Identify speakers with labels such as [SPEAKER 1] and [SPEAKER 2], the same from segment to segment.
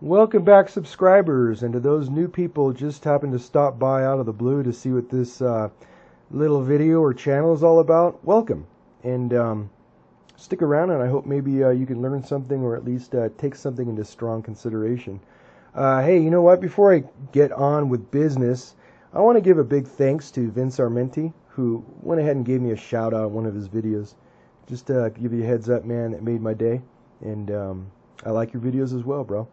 [SPEAKER 1] Welcome back, subscribers, and to those new people just happened to stop by out of the blue to see what this little video or channel is all about. Welcome, and stick around, and I hope maybe you can learn something or at least take something into strong consideration. Hey, you know what? Before I get on with business, I want to give a big thanks to Vince Armenti, who went ahead and gave me a shout out on one of his videos. Just to give you a heads up, man, that made my day, and I like your videos as well, bro.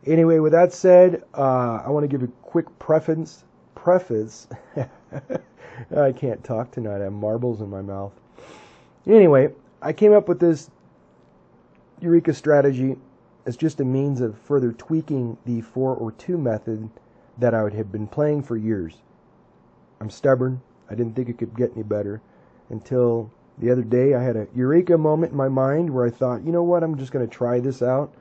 [SPEAKER 1] Anyway, with that said, I want to give a quick preface. I can't talk tonight. I have marbles in my mouth. Anyway, I came up with this Eureka strategy as just a means of further tweaking the 4 or 2 method that I would have been playing for years. I'm stubborn. I didn't think it could get any better until the other day I had a Eureka moment in my mind where I thought, you know what, I'm just going to try this out.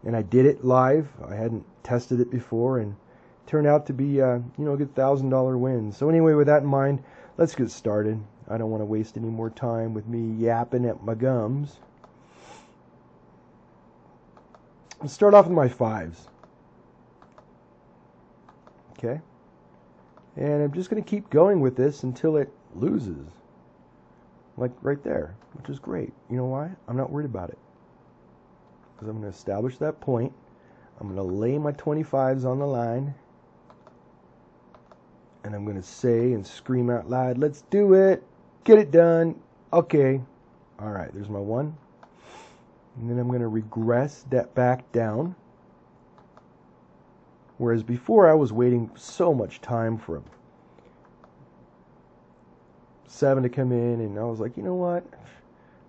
[SPEAKER 1] And I did it live. I hadn't tested it before, and it turned out to be, a good $1,000 win. So anyway, with that in mind, let's get started. I don't want to waste any more time with me yapping at my gums. Let's start off with my 5s. Okay. And I'm just going to keep going with this until it loses. Like right there, which is great. You know why? I'm not worried about it. Because I'm going to establish that point. I'm going to lay my 25s on the line. And I'm going to say and scream out loud, let's do it. Get it done. Okay. All right, there's my 1. And then I'm going to regress that back down. Whereas before I was waiting so much time for a 7 to come in. And I was like, you know what?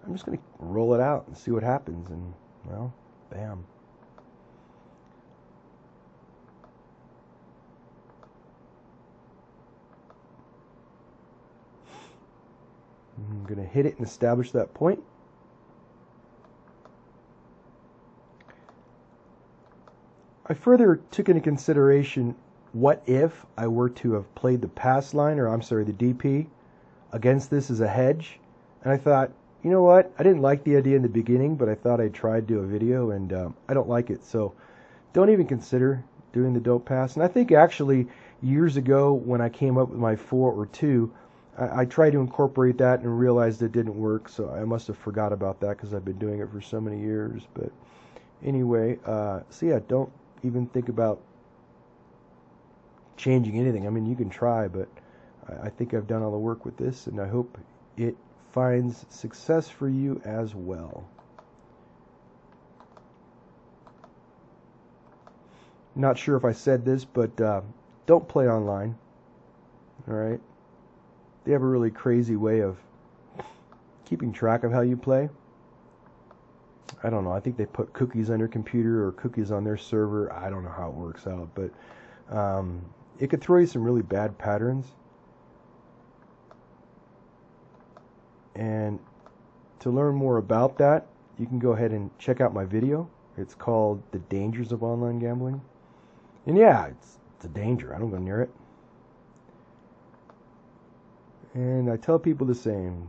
[SPEAKER 1] I'm just going to roll it out and see what happens. And, well, bam. I'm going to hit it and establish that point. I further took into consideration what if I were to have played the pass line, or I'm sorry, the DP, against this as a hedge. And I thought, you know what? I didn't like the idea in the beginning, but I thought I'd try to do a video, and I don't like it. So don't even consider doing the dope pass. And I think actually years ago when I came up with my 4 or 2, I tried to incorporate that and realized it didn't work. So I must have forgot about that because I've been doing it for so many years. But anyway, so yeah, don't even think about changing anything. I mean, you can try, but I think I've done all the work with this, and I hope it finds success for you as well. Not sure if I said this, but don't play online. Alright? They have a really crazy way of keeping track of how you play. I don't know. I think they put cookies on your computer or cookies on their server. I don't know how it works out, but it could throw you some really bad patterns. And to learn more about that, you can go ahead and check out my video. It's called The Dangers of Online Gambling. And yeah, it's a danger. I don't go near it. And I tell people the same.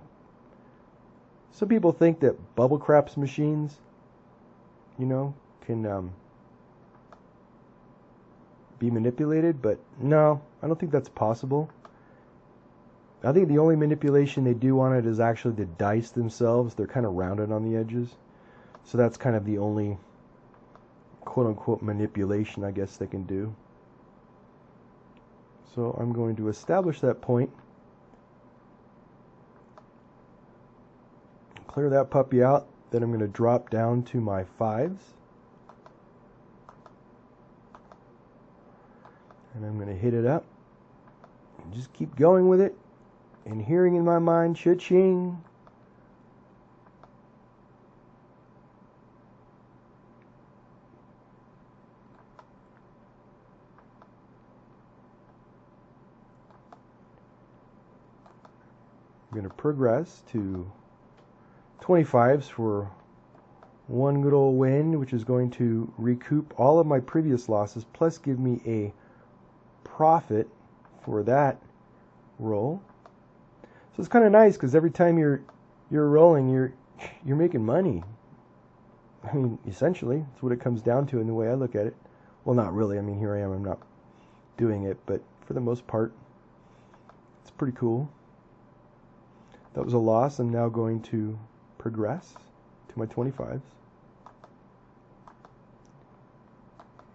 [SPEAKER 1] Some people think that bubble craps machines, can be manipulated, but no, I don't think that's possible. I think the only manipulation they do on it is actually the dice themselves. They're kind of rounded on the edges. So that's kind of the only quote-unquote manipulation I guess they can do. So I'm going to establish that point. Clear that puppy out. Then I'm going to drop down to my 5s. And I'm going to hit it up. And just keep going with it. And hearing in my mind, cha-ching. I'm going to progress to 25s for one good old win, which is going to recoup all of my previous losses, plus give me a profit for that roll. So it's kind of nice because every time you're rolling, you're making money. I mean, essentially, that's what it comes down to in the way I look at it. Well, not really. I mean, here I am. I'm not doing it, but for the most part, it's pretty cool. That was a loss. I'm now going to progress to my 25s.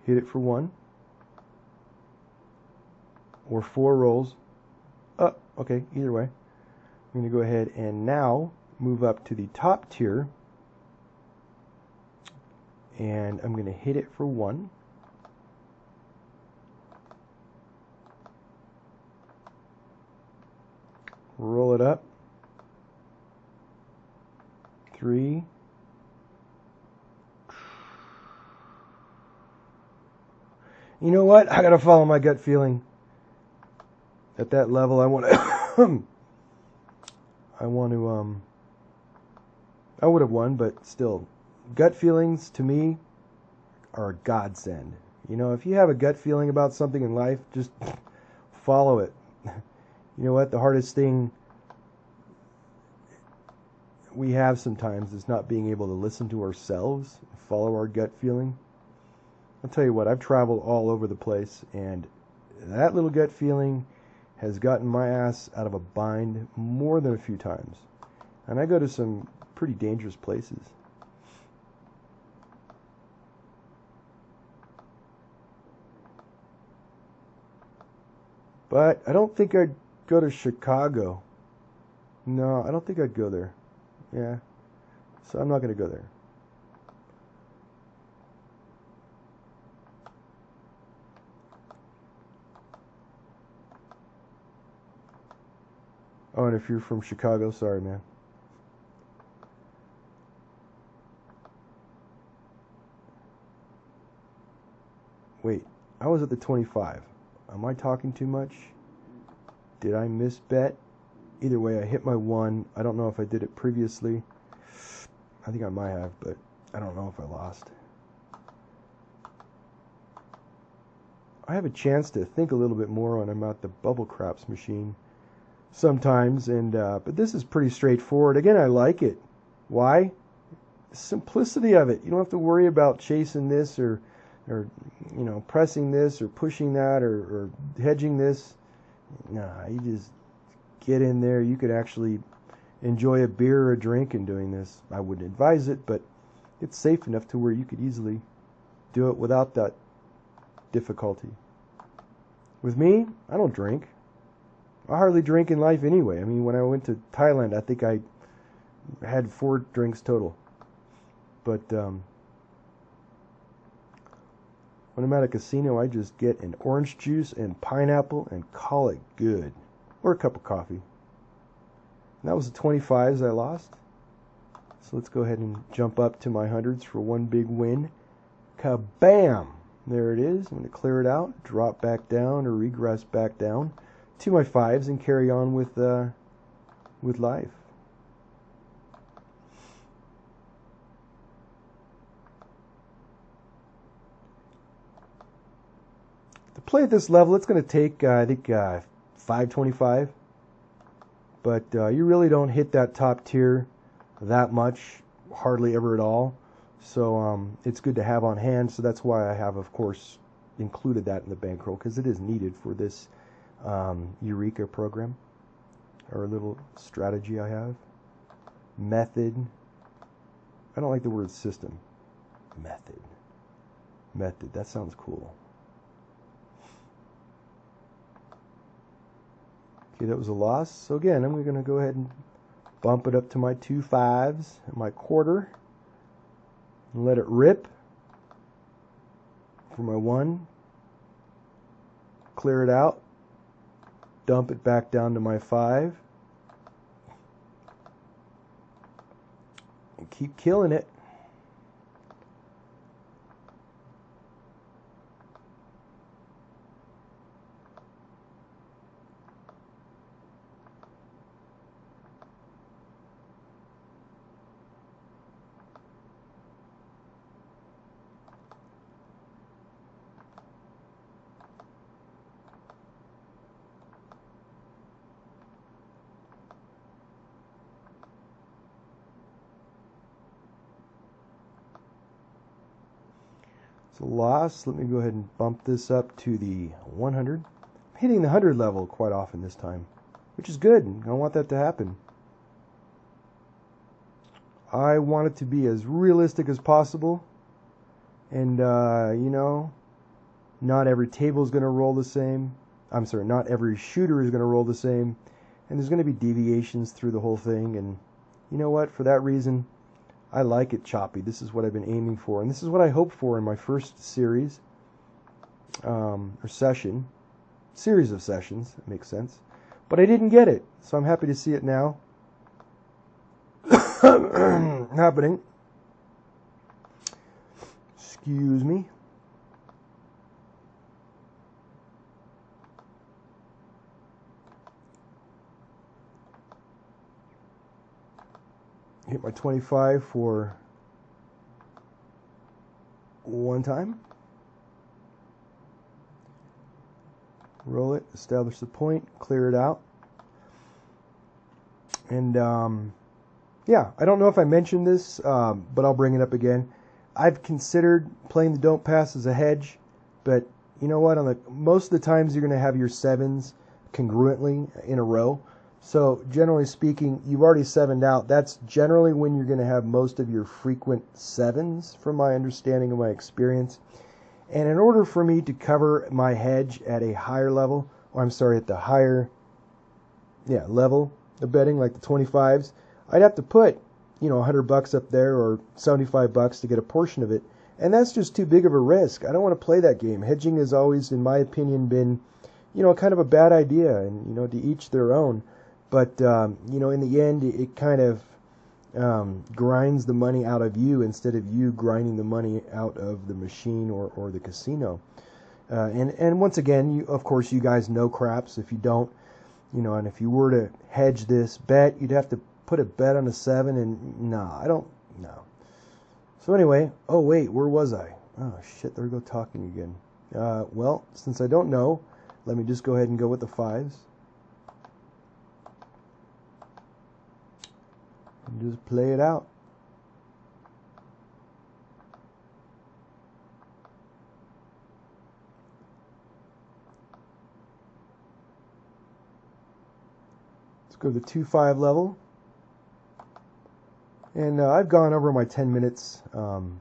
[SPEAKER 1] Hit it for 1. Or 4 rolls. Oh, okay, either way. I'm going to go ahead and now move up to the top tier. And I'm going to hit it for 1. Roll it up. 3. You know what? I gotta follow my gut feeling. At that level, I want to. I would have won, but still, gut feelings to me are a godsend. You know, if you have a gut feeling about something in life, just follow it. You know what? The hardest thing we have sometimes is not being able to listen to ourselves, follow our gut feeling. I'll tell you what, I've traveled all over the place, and that little gut feeling has gotten my ass out of a bind more than a few times. And I go to some pretty dangerous places. But I don't think I'd go to Chicago. No, I don't think I'd go there. Yeah. So I'm not going to go there. Oh, and if you're from Chicago, sorry, man. Wait, I was at the 25. Am I talking too much? Did I misbet? Either way, I hit my 1. I don't know if I did it previously. I think I might have, but I don't know if I lost. I have a chance to think a little bit more when I'm at the bubble craps machine sometimes, and but this is pretty straightforward. Again, I like it. Why? The simplicity of it. You don't have to worry about chasing this or you know, pressing this or pushing that or hedging this. Nah, you just get in there. You could actually enjoy a beer or a drink in doing this. I wouldn't advise it, but it's safe enough to where you could easily do it without that difficulty. With me, I don't drink. I hardly drink in life anyway. I mean, when I went to Thailand, I think I had 4 drinks total. But when I'm at a casino, I just get an orange juice and pineapple and call it good. Or a cup of coffee. And that was the 25s I lost. So let's go ahead and jump up to my hundreds for one big win. Kabam! There it is. I'm going to clear it out, drop back down or regress back down to my 5s and carry on with life. To play at this level, it's going to take, I think, 525. But you really don't hit that top tier that much, hardly ever at all. So it's good to have on hand. So that's why I have, of course, included that in the bankroll, because it is needed for this Eureka program, or a little strategy I have. Method. I don't like the word system. Method. Method. That sounds cool. Okay, that was a loss. So again, I'm going to go ahead and bump it up to my 2 5s and my quarter. And let it rip for my 1. Clear it out. Dump it back down to my 5. And keep killing it. It's a loss. Let me go ahead and bump this up to the 100. I'm hitting the 100 level quite often this time, which is good. I don't want that to happen. I want it to be as realistic as possible. And, you know, not every table is going to roll the same. I'm sorry, not every shooter is going to roll the same. And there's going to be deviations through the whole thing. And you know what? For that reason, I like it choppy. This is what I've been aiming for. And this is what I hoped for in my first series, or session. Series of sessions, it makes sense. But I didn't get it. So I'm happy to see it now happening. Excuse me. Hit my 25 for one time. Roll it, establish the point, clear it out. And yeah, I don't know if I mentioned this, but I'll bring it up again. I've considered playing the don't pass as a hedge, but you know what? Most of the times you're going to have your sevens congruently in a row. So generally speaking, you've already sevened out. That's generally when you're going to have most of your frequent sevens, from my understanding and my experience. And in order for me to cover my hedge at a higher level, or I'm sorry, at the higher level of betting, like the 25s, I'd have to put, you know, $100 up there or $75 to get a portion of it. And that's just too big of a risk. I don't want to play that game. Hedging has always, in my opinion, been, you know, kind of a bad idea, and, you know, to each their own. But, you know, in the end, it kind of grinds the money out of you instead of you grinding the money out of the machine or the casino. And once again, of course, you guys know craps. If you don't, you know, and if you were to hedge this bet, you'd have to put a bet on a 7, and no. So anyway, oh wait, where was I? Oh shit, there we go talking again. Well, since I don't know, let me just go ahead and go with the 5s. And just play it out. Let's go to the 2-5 level. And I've gone over my 10 minutes, and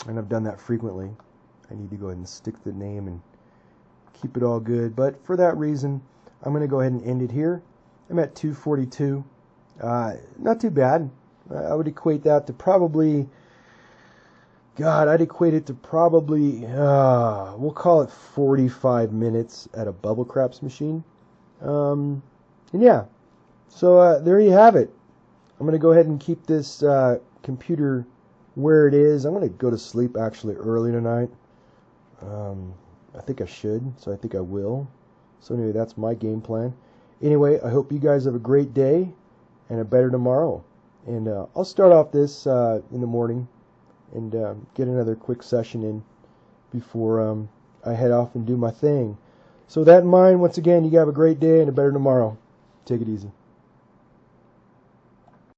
[SPEAKER 1] I've done that frequently. I need to go ahead and stick the name and keep it all good. But for that reason, I'm going to go ahead and end it here. I'm at 242. Not too bad. I would equate that to probably, I'd equate it to probably, we'll call it 45 minutes at a bubble craps machine. And yeah, so there you have it. I'm going to go ahead and keep this computer where it is. I'm going to go to sleep actually early tonight. I think I should, so I think I will. So anyway, that's my game plan. Anyway, I hope you guys have a great day and a better tomorrow. And I'll start off this in the morning and get another quick session in before I head off and do my thing. So with that in mind, once again, you have a great day and a better tomorrow. Take it easy.